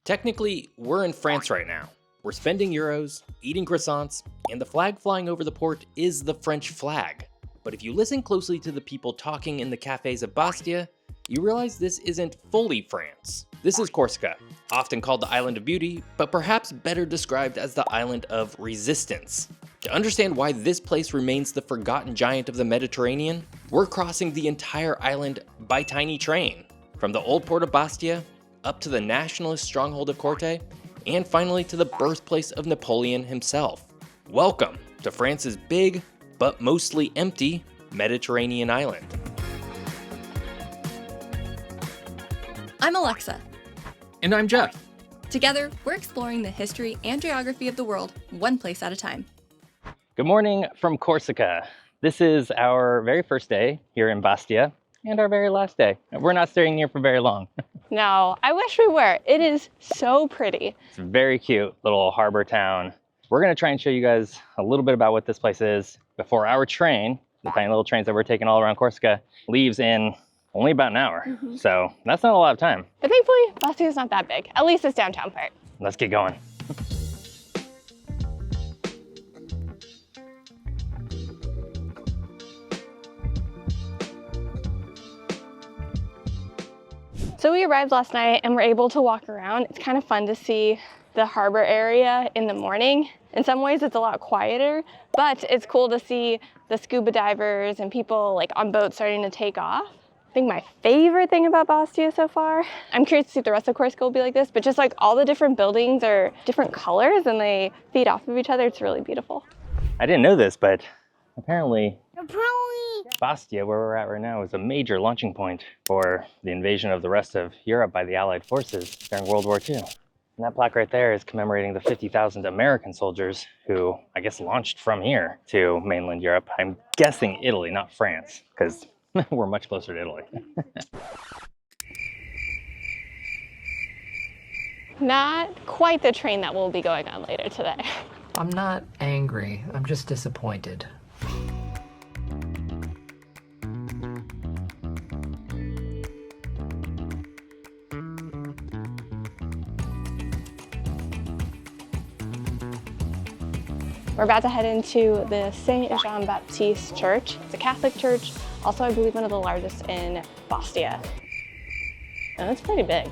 Technically, we're in France right now. We're spending euros, eating croissants, and the flag flying over the port is the French flag. But if you listen closely to the people talking in the cafes of Bastia, you realize this isn't fully France. This is Corsica, often called the Island of Beauty, but perhaps better described as the Island of Resistance. To understand why this place remains the forgotten giant of the Mediterranean, we're crossing the entire island by tiny train, from the old port of Bastia, up to the nationalist stronghold of Corte, and finally to the birthplace of Napoleon himself. Welcome to France's big, but mostly empty, Mediterranean island. I'm Alexa. And I'm Geoff. Together, we're exploring the history and geography of the world, one place at a time. Good morning from Corsica. This is our very first day here in Bastia and our very last day. We're not staying here for very long. No, I wish we were. It is so pretty. It's a very cute little harbor town. We're gonna try and show you guys a little bit about what this place is before our train, the tiny little trains that we're taking all around Corsica, leaves in only about an hour. So that's not a lot of time. But thankfully, Bastia is not that big, at least this downtown part. Let's get going. So we arrived last night and we're able to walk around. It's kind of fun to see the harbor area in the morning. In some ways it's a lot quieter, but it's cool to see the scuba divers and people like on boats starting to take off. I think my favorite thing about Bastia so far, I'm curious to see if the rest of Corsica will be like this, but just like all the different buildings are different colors and they feed off of each other. It's really beautiful. I didn't know this, but apparently Bastia, where we're at right now, is a major launching point for the invasion of the rest of Europe by the Allied forces during World War II. And that plaque right there is commemorating the 50,000 American soldiers who, I guess, launched from here to mainland Europe. I'm guessing Italy, not France, because we're much closer to Italy. Not quite the train that we'll be going on later today. I'm not angry, I'm just disappointed. We're about to head into the Saint Jean-Baptiste Church. It's a Catholic church, also I believe one of the largest in Bastia. And it's pretty big.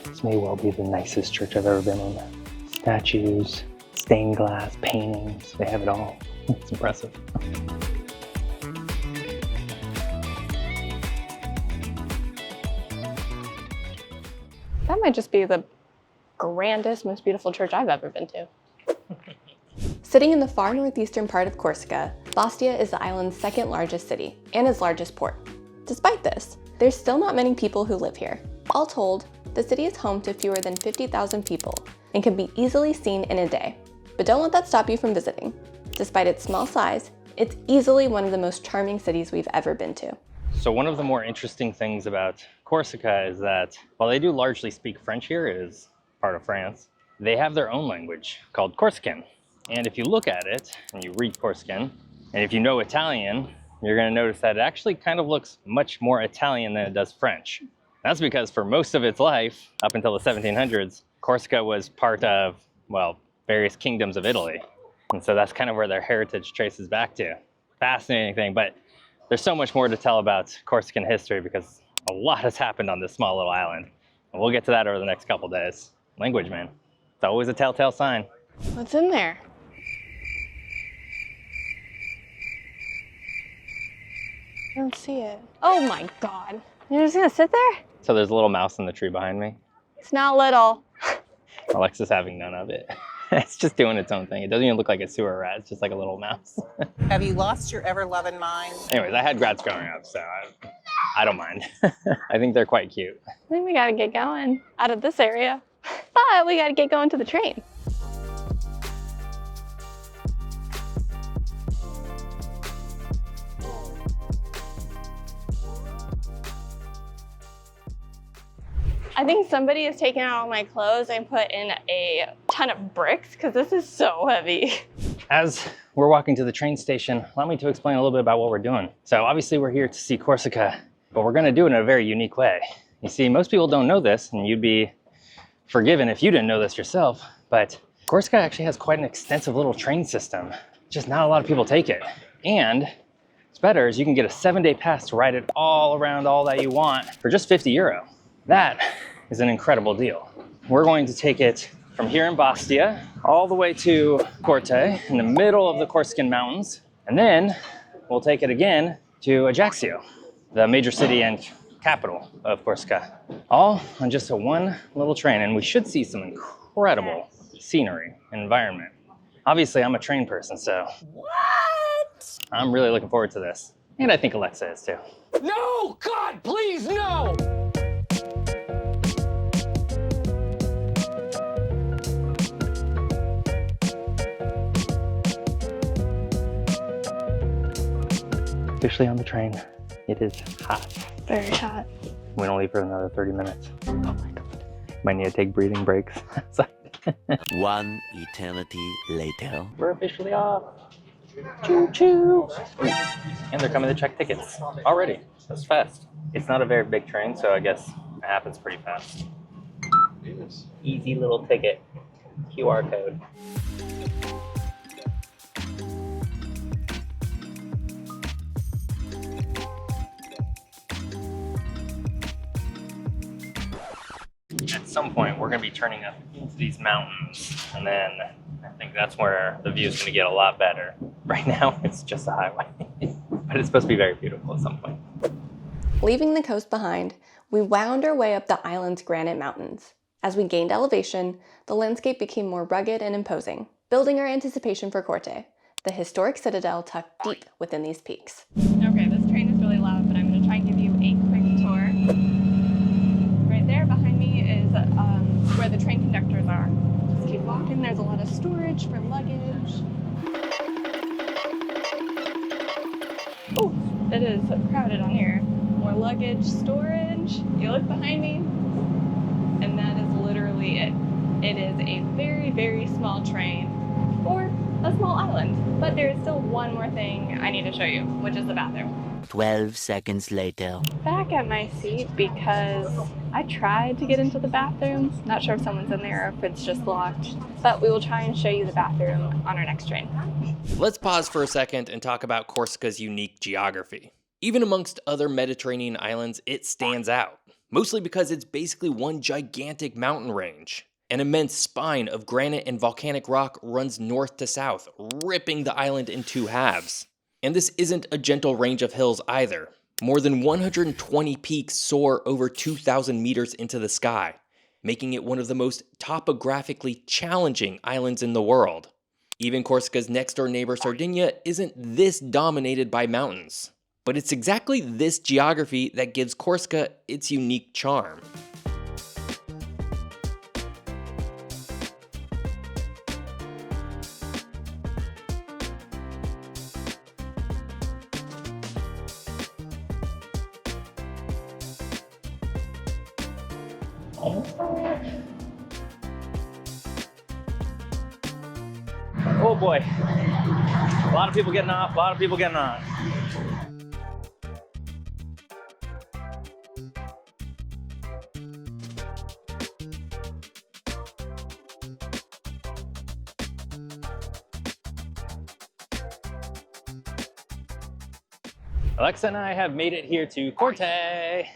This may well be the nicest church I've ever been in. Statues, stained glass, paintings, they have it all. It's impressive. That might just be the grandest, most beautiful church I've ever been to. Sitting in the far northeastern part of Corsica, Bastia is the island's second largest city and its largest port. Despite this, there's still not many people who live here. All told, the city is home to fewer than 50,000 people and can be easily seen in a day. But don't let that stop you from visiting. Despite its small size, it's easily one of the most charming cities we've ever been to. So one of the more interesting things about Corsica is that while they do largely speak French here, it is part of France, they have their own language called Corsican. And if you look at it and you read Corsican, and if you know Italian, you're going to notice that it actually kind of looks much more Italian than it does French. That's because for most of its life, up until the 1700s, Corsica was part of, well, various kingdoms of Italy. And so that's kind of where their heritage traces back to. Fascinating thing, but there's so much more to tell about Corsican history because a lot has happened on this small little island. And we'll get to that over the next couple days. Language, man. It's always a telltale sign. What's in there? I don't see it. Oh my God. You're just gonna sit there? So there's a little mouse in the tree behind me. It's not little. Alexa's having none of it. It's just doing its own thing. It doesn't even look like a sewer rat. It's just like a little mouse. Have you lost your ever-loving mind? Anyways, I had rats growing up, so I don't mind. I think they're quite cute. I think we gotta get going out of this area. But we gotta get going to the train. I think somebody has taken out all my clothes and put in a ton of bricks because this is so heavy. As we're walking to the train station, allow me to explain a little bit about what we're doing. So obviously we're here to see Corsica, but we're gonna do it in a very unique way. You see, most people don't know this, and you'd be forgiven if you didn't know this yourself, but Corsica actually has quite an extensive little train system. Just not a lot of people take it. And what's better is you can get a 7-day pass to ride it all around all that you want for just 50 euro. That is an incredible deal. We're going to take it from here in Bastia all the way to Corte in the middle of the Corsican mountains. And then we'll take it again to Ajaccio, the major city and capital of Corsica, all on just a one little train. And we should see some incredible scenery and environment. Obviously, I'm a train person, so what? I'm really looking forward to this. And I think Alexa is too. No! God, please, no! Officially on the train. It is hot. Very hot. We don't leave for another 30 minutes. Oh my God. Might need to take breathing breaks. One eternity later. We're officially off. Choo choo. And they're coming to check tickets already. That's fast. It's not a very big train, so I guess it happens pretty fast. Easy little ticket. QR code. At some point, we're going to be turning up into these mountains, and then I think that's where the view is going to get a lot better. Right now, it's just a highway, but it's supposed to be very beautiful at some point. Leaving the coast behind, we wound our way up the island's granite mountains. As we gained elevation, the landscape became more rugged and imposing, building our anticipation for Corte, the historic citadel tucked deep within these peaks. Okay, this train is really loud, but I'm going to try and give you a quick tour. Right there behind me is where the train conductors are. Just keep walking. There's a lot of storage for luggage. Oh, it is crowded on here. More luggage, storage. You look behind me, and that is literally it. It is a very, very small train for a small island. But there is still one more thing I need to show you, which is the bathroom. 12 seconds later. Back at my seat because I tried to get into the bathroom. Not sure if someone's in there or if it's just locked, but we will try and show you the bathroom on our next train. Let's pause for a second and talk about Corsica's unique geography. Even amongst other Mediterranean islands, it stands out, mostly because it's basically one gigantic mountain range. An immense spine of granite and volcanic rock runs north to south, ripping the island in two halves. And this isn't a gentle range of hills either. More than 120 peaks soar over 2,000 meters into the sky, making it one of the most topographically challenging islands in the world. Even Corsica's next-door neighbor Sardinia isn't this dominated by mountains. But it's exactly this geography that gives Corsica its unique charm. Oh boy. A lot of people getting off, a lot of people getting on. Alexa and I have made it here to Corte,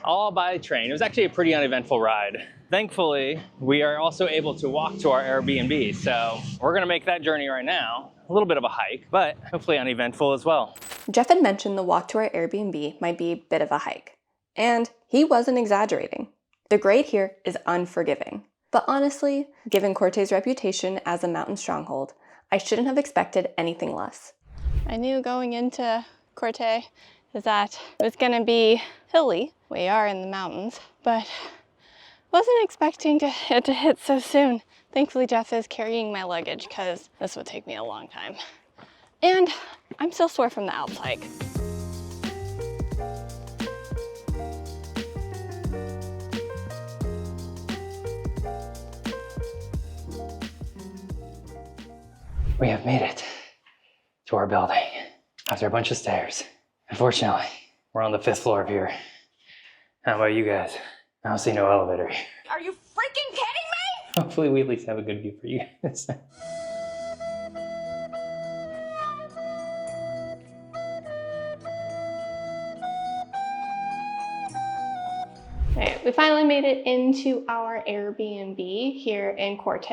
all by train. It was actually a pretty uneventful ride. Thankfully, we are also able to walk to our Airbnb, so we're gonna make that journey right now. A little bit of a hike, but hopefully uneventful as well. Jeff had mentioned the walk to our Airbnb might be a bit of a hike, and he wasn't exaggerating. The grade here is unforgiving. But honestly, given Corte's reputation as a mountain stronghold, I shouldn't have expected anything less. I knew going into Corte is that it was gonna be hilly. We are in the mountains, but wasn't expecting it to hit so soon. Thankfully, Jeff is carrying my luggage because this would take me a long time. And I'm still sore from the Alps hike. We have made it to our building after a bunch of stairs. Unfortunately, we're on the 5th floor of here. How about you guys? I don't see no elevator. Are you freaking kidding me? Hopefully we at least have a good view for you guys. Alright, we finally made it into our Airbnb here in Corte.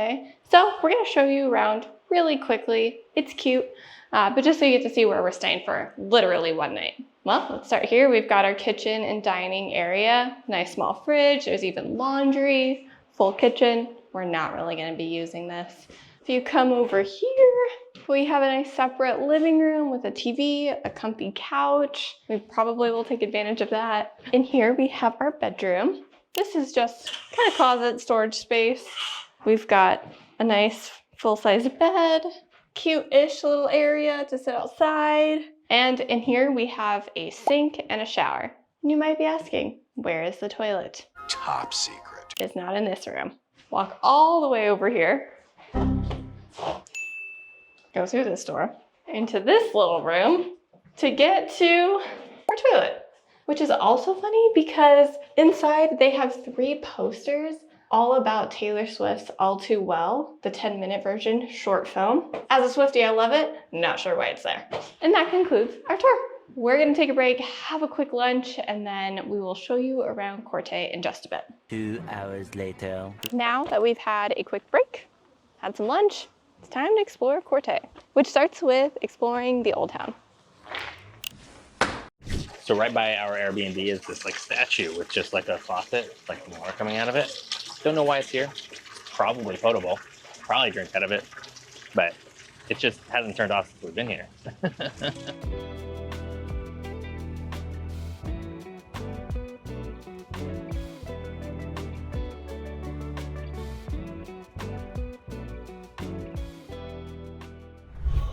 So we're going to show you around really quickly. It's cute, but just so you get to see where we're staying for literally one night. Well, let's start here. We've got our kitchen and dining area. Nice small fridge. There's even laundry, full kitchen. We're not really going to be using this. If you come over here, we have a nice separate living room with a TV, a comfy couch. We probably will take advantage of that. In here we have our bedroom. This is just kind of closet storage space. We've got a nice full-size bed, cute-ish little area to sit outside. And in here we have a sink and a shower. And you might be asking, where is the toilet? Top secret. It's not in this room. Walk all the way over here. Go through this door into this little room to get to our toilet, which is also funny because inside they have 3 posters all about Taylor Swift's All Too Well, the 10-minute version short film. As a Swiftie, I love it. Not sure why it's there. And that concludes our tour. We're gonna take a break, have a quick lunch, and then we will show you around Corte in just a bit. 2 hours later. Now that we've had a quick break, had some lunch, it's time to explore Corte, which starts with exploring the Old Town. So right by our Airbnb is this like statue with just like a faucet, like water coming out of it. Don't know why it's here. Probably potable. Probably drink out of it, but it just hasn't turned off since we've been here.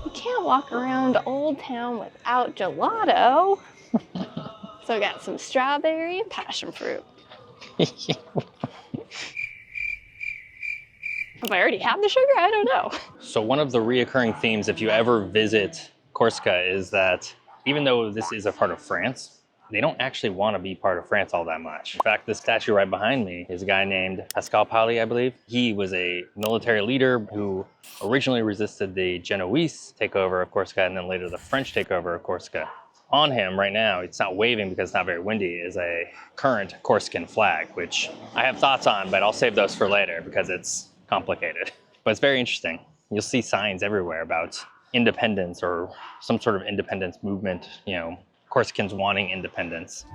You can't walk around Old Town without gelato. So I got some strawberry and passion fruit. Have I already had the sugar? I don't know. So one of the reoccurring themes, if you ever visit Corsica, is that even though this is a part of France, they don't actually want to be part of France all that much. In fact, this statue right behind me is a guy named Pascal Paoli, I believe. He was a military leader who originally resisted the Genoese takeover of Corsica and then later the French takeover of Corsica. On him right now, it's not waving because it's not very windy, is a current Corsican flag, which I have thoughts on, but I'll save those for later because it's complicated. But it's very interesting. You'll see signs everywhere about independence or some sort of independence movement, you know, Corsicans wanting independence.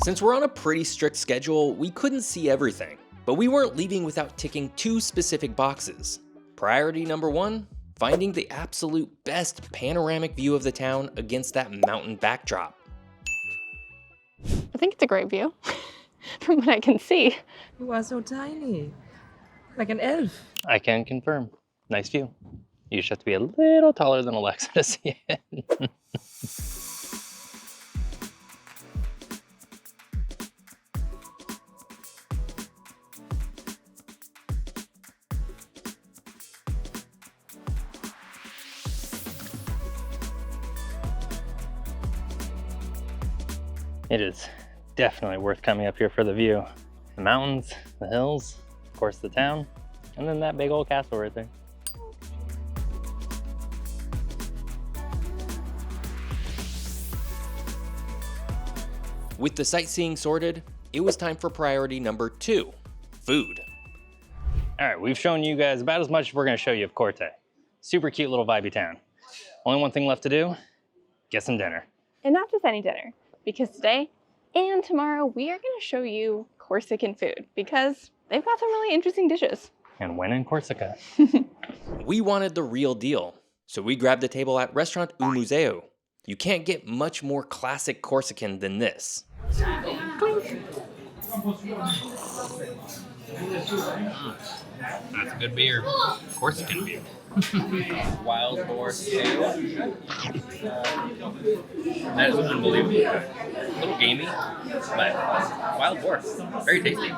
Since we're on a pretty strict schedule, we couldn't see everything, but we weren't leaving without ticking 2 specific boxes. Priority number 1, finding the absolute best panoramic view of the town against that mountain backdrop. I think it's a great view from what I can see. You are so tiny, like an elf. I can confirm. Nice view. You just have to be a little taller than Alexa to see it. It is definitely worth coming up here for the view. The mountains, the hills, of course the town, and then that big old castle right there. With the sightseeing sorted, it was time for priority number 2, food. All right, we've shown you guys about as much as we're gonna show you of Corte. Super cute little vibey town. Only one thing left to do, get some dinner. And not just any dinner, because today and tomorrow we are going to show you Corsican food because they've got some really interesting dishes. And when in Corsica. We wanted the real deal, so we grabbed a table at Restaurant Un Museo. You can't get much more classic Corsican than this. That's a good beer. Corsican beer. Wild boar stew. That is unbelievable. A little gamey, but wild boar. Very tasty.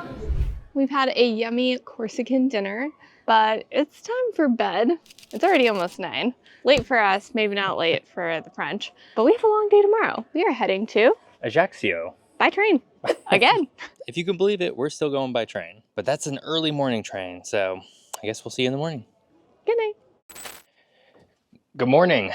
We've had a yummy Corsican dinner, but it's time for bed. It's already almost 9. Late for us, maybe not late for the French, but we have a long day tomorrow. We are heading to Ajaccio. by train again. If you can believe it, we're still going by train, but that's an early morning train, so I guess we'll see you in the morning. Good night. Good morning.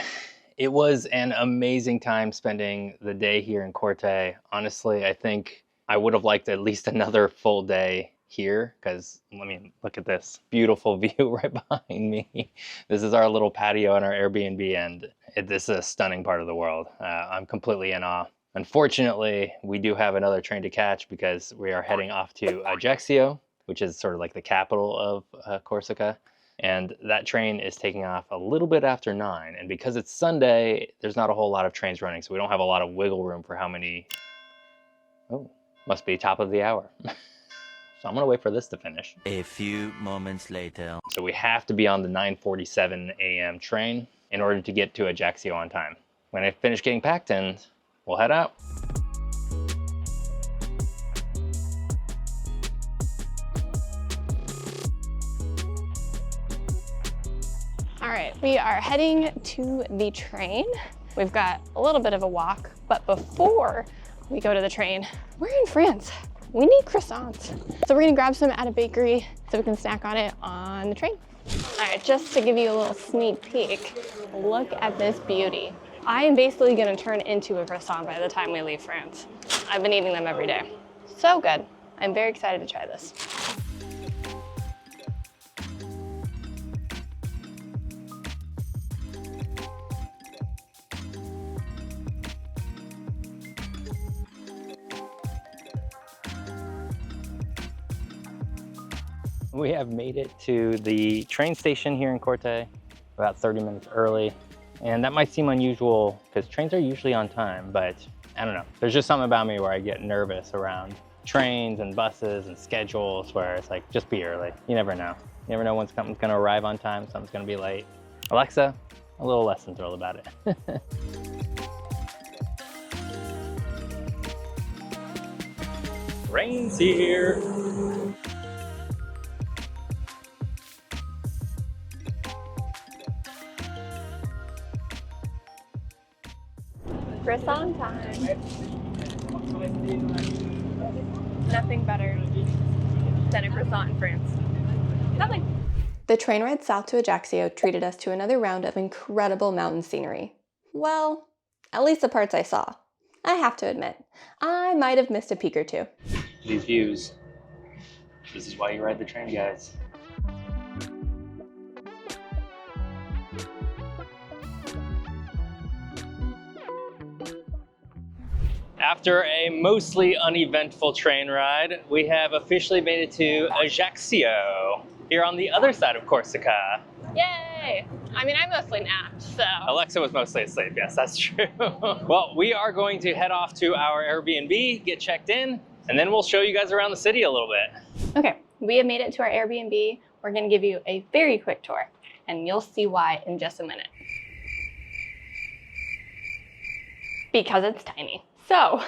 It was an amazing time spending the day here in Corte. Honestly, I think I would have liked at least another full day here because, I mean, look at this beautiful view right behind me. This is our little patio in our Airbnb, and this is a stunning part of the world. I'm completely in awe. Unfortunately, we do have another train to catch because we are heading off to Ajaccio, which is sort of like the capital of Corsica. And that train is taking off a little bit after 9. And because it's Sunday, there's not a whole lot of trains running, so we don't have a lot of wiggle room for how many. Oh, must be top of the hour. So I'm gonna wait for this to finish. A few moments later. So we have to be on the 9:47 a.m. train in order to get to Ajaccio on time. When I finish getting packed in, we'll head out. All right, we are heading to the train. We've got a little bit of a walk, but before we go to the train, we're in France. We need croissants. So we're gonna grab some at a bakery so we can snack on it on the train. All right, just to give you a little sneak peek, look at this beauty. I am basically gonna turn into a croissant by the time we leave France. I've been eating them every day. So good. I'm very excited to try this. We have made it to the train station here in Corte about 30 minutes early. And that might seem unusual because trains are usually on time, but I don't know. There's just something about me where I get nervous around trains and buses and schedules where it's like, just be early. You never know. You never know when something's gonna arrive on time, something's gonna be late. Alexa, a little less than thrilled about it. Rain's here. Croissant time. Nothing better than a croissant in France. Nothing. The train ride south to Ajaccio treated us to another round of incredible mountain scenery. Well, at least the parts I saw. I have to admit, I might have missed a peek or two. These views. This is why you ride the train, guys. After a mostly uneventful train ride, we have officially made it to Ajaccio, here on the other side of Corsica. Yay! I mean, I mostly napped, so. Alexa was mostly asleep, yes, that's true. Well, we are going to head off to our Airbnb, get checked in, and then we'll show you guys around the city a little bit. Okay, we have made it to our Airbnb. We're gonna give you a very quick tour, and you'll see why in just a minute. Because it's tiny. So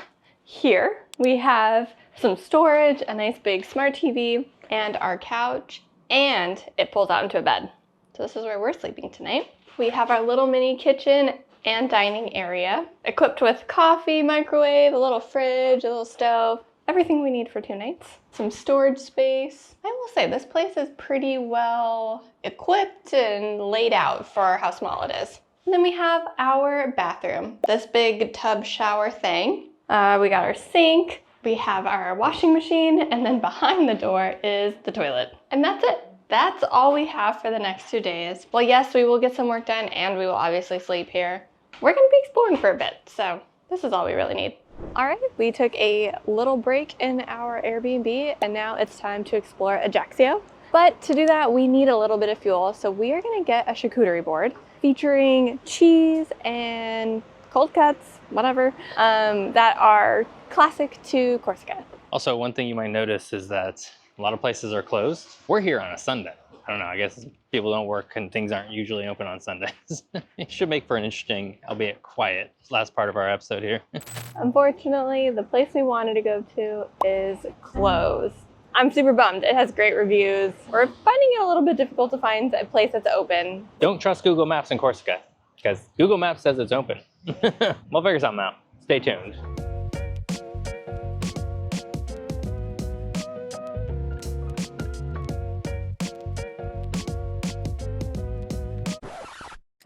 here we have some storage, a nice big smart TV, and our couch, and it pulls out into a bed. So this is where we're sleeping tonight. We have our little mini kitchen and dining area, equipped with coffee, microwave, a little fridge, a little stove, everything we need for 2 nights. Some storage space. I will say this place is pretty well equipped and laid out for how small it is. And then we have our bathroom, this big tub shower thing. We got our sink, we have our washing machine, and then behind the door is the toilet. And that's it. That's all we have for the next 2 days. Well, yes, we will get some work done and we will obviously sleep here. We're gonna be exploring for a bit, so this is all we really need. All right, we took a little break in our Airbnb and now it's time to explore Ajaccio. But to do that, we need a little bit of fuel, so we are gonna get a charcuterie board featuring cheese and cold cuts, whatever, that are classic to Corsica. Also, one thing you might notice is that a lot of places are closed. We're here on a Sunday. I don't know, I guess people don't work and things aren't usually open on Sundays. It should make for an interesting, albeit quiet, last part of our episode here. Unfortunately, the place we wanted to go to is closed. I'm super bummed. It has great reviews. We're finding it a little bit difficult to find a place that's open. Don't trust Google Maps in Corsica, because Google Maps says it's open. We'll figure something out. Stay tuned.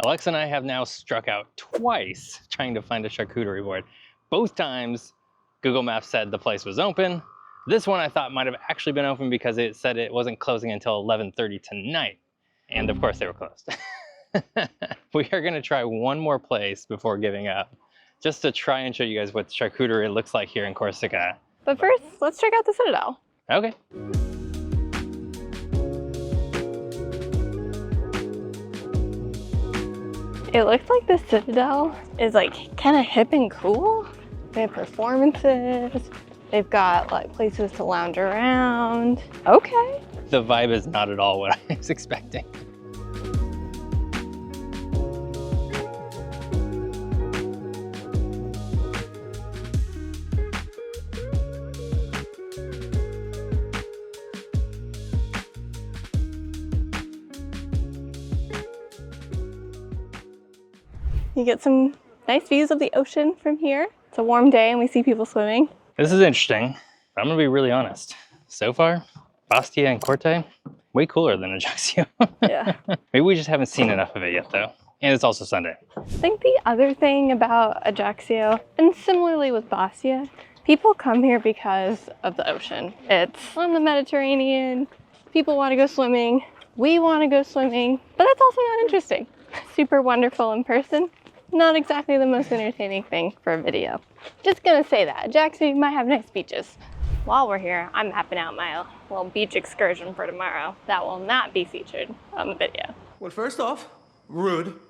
Alexa and I have now struck out twice trying to find a charcuterie board. Both times, Google Maps said the place was open. This one I thought might have actually been open because it said it wasn't closing until 11:30 tonight. And of course they were closed. We are gonna try one more place before giving up, just to try and show you guys what charcuterie looks like here in Corsica. But first, let's check out the Citadel. Okay. It looks like the Citadel is like kind of hip and cool. They have performances. They've got like places to lounge around. Okay. The vibe is not at all what I was expecting. You get some nice views of the ocean from here. It's a warm day and we see people swimming. This is interesting, but I'm gonna be really honest. So far, Bastia and Corte, way cooler than Ajaccio. Yeah. Maybe we just haven't seen enough of it yet though. And it's also Sunday. I think the other thing about Ajaccio, and similarly with Bastia, people come here because of the ocean. It's on the Mediterranean. People want to go swimming. We want to go swimming, but that's also not interesting. Super wonderful in person. Not exactly the most entertaining thing for a video. Just gonna say that. Ajaccio might have nice beaches. While we're here, I'm mapping out my little beach excursion for tomorrow. That will not be featured on the video. Well, first off, rude.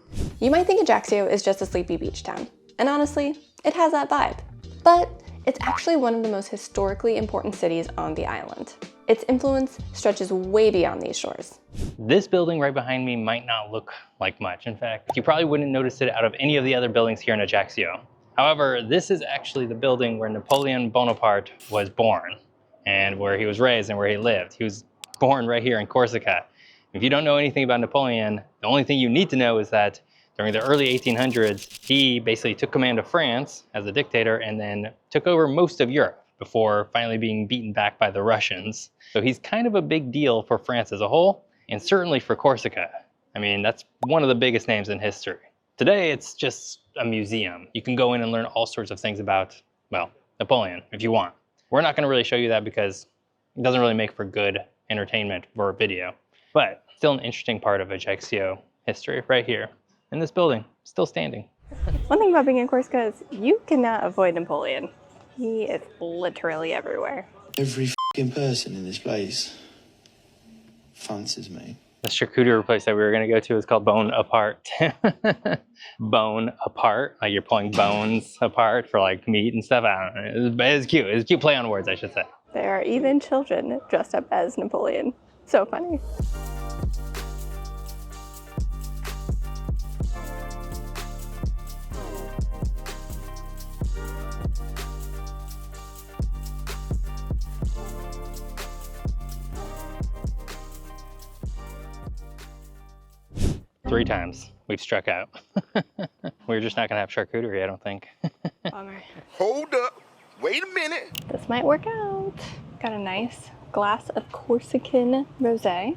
You might think Ajaccio is just a sleepy beach town, and honestly, it has that vibe. But it's actually one of the most historically important cities on the island. Its influence stretches way beyond these shores. This building right behind me might not look like much. In fact, you probably wouldn't notice it out of any of the other buildings here in Ajaccio. However, this is actually the building where Napoleon Bonaparte was born and where he was raised and where he lived. He was born right here in Corsica. If you don't know anything about Napoleon, the only thing you need to know is that during the early 1800s, he basically took command of France as a dictator and then took over most of Europe before finally being beaten back by the Russians. So he's kind of a big deal for France as a whole, and certainly for Corsica. I mean, that's one of the biggest names in history. Today, it's just a museum. You can go in and learn all sorts of things about, well, Napoleon, if you want. We're not gonna really show you that because it doesn't really make for good entertainment for a video. But still an interesting part of Ajaccio history right here in this building, still standing. One thing about being in Corsica is you cannot avoid Napoleon. He is literally everywhere. Every f***ing person in this place fancies me. The charcuterie place that we were gonna go to is called Bonaparte. Bone apart, like you're pulling bones apart for like meat and stuff. I don't know, it's cute. It's a cute play on words, I should say. There are even children dressed up as Napoleon. So funny. Three times we've struck out. We're just not gonna have charcuterie, I don't think. Bummer. Hold up. Wait a minute. This might work out. Got a nice glass of Corsican rosé.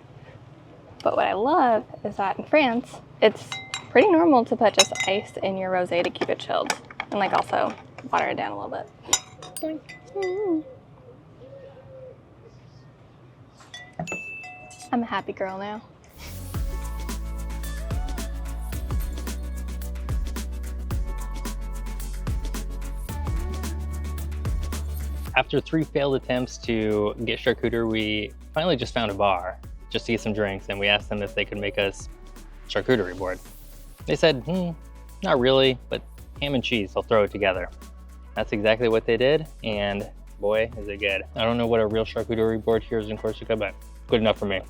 But what I love is that in France, it's pretty normal to put just ice in your rosé to keep it chilled. And like also water it down a little bit. I'm a happy girl now. After 3 failed attempts to get charcuterie, we finally just found a bar just to get some drinks, and we asked them if they could make us charcuterie board. They said, not really, but ham and cheese, they'll throw it together. That's exactly what they did, and Boy, is it good. I don't know what a real charcuterie board here is in Corsica, but good enough for me.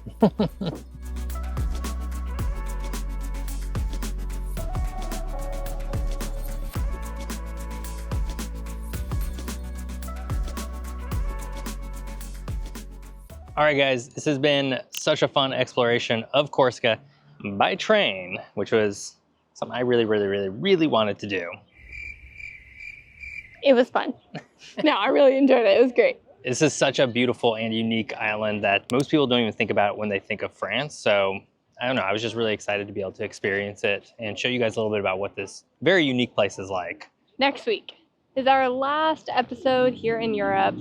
All right, guys, this has been such a fun exploration of Corsica by train, which was something I really wanted to do. It was fun. No, I really enjoyed it. It was great. This is such a beautiful and unique island that most people don't even think about when they think of France. So I don't know, I was just really excited to be able to experience it and show you guys a little bit about what this very unique place is like. Next week is our last episode here in Europe,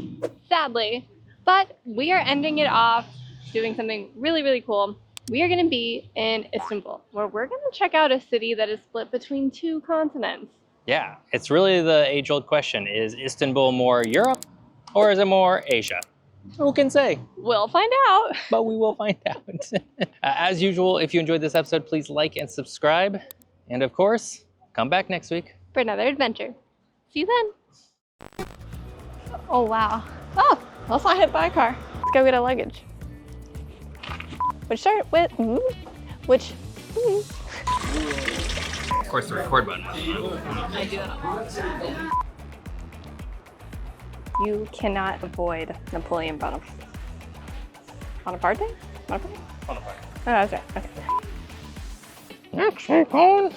sadly, but we are ending it off doing something really cool. We are going to be in Istanbul, where we're going to check out a city that is split between 2 continents. Yeah, it's really the age-old question. Is Istanbul more Europe or is it more Asia? Who can say? We'll find out. But we will find out. As usual, if you enjoyed this episode, please like and subscribe. And of course, come back next week for another adventure. See you then. Oh, wow. Oh, let's not hit by a car. Let's go get our luggage. Which start with, which, Of course, the record button. You cannot avoid Napoleon Bonaparte. Bonaparte? Bonaparte? Bonaparte. Oh, that's right. Okay. Next week on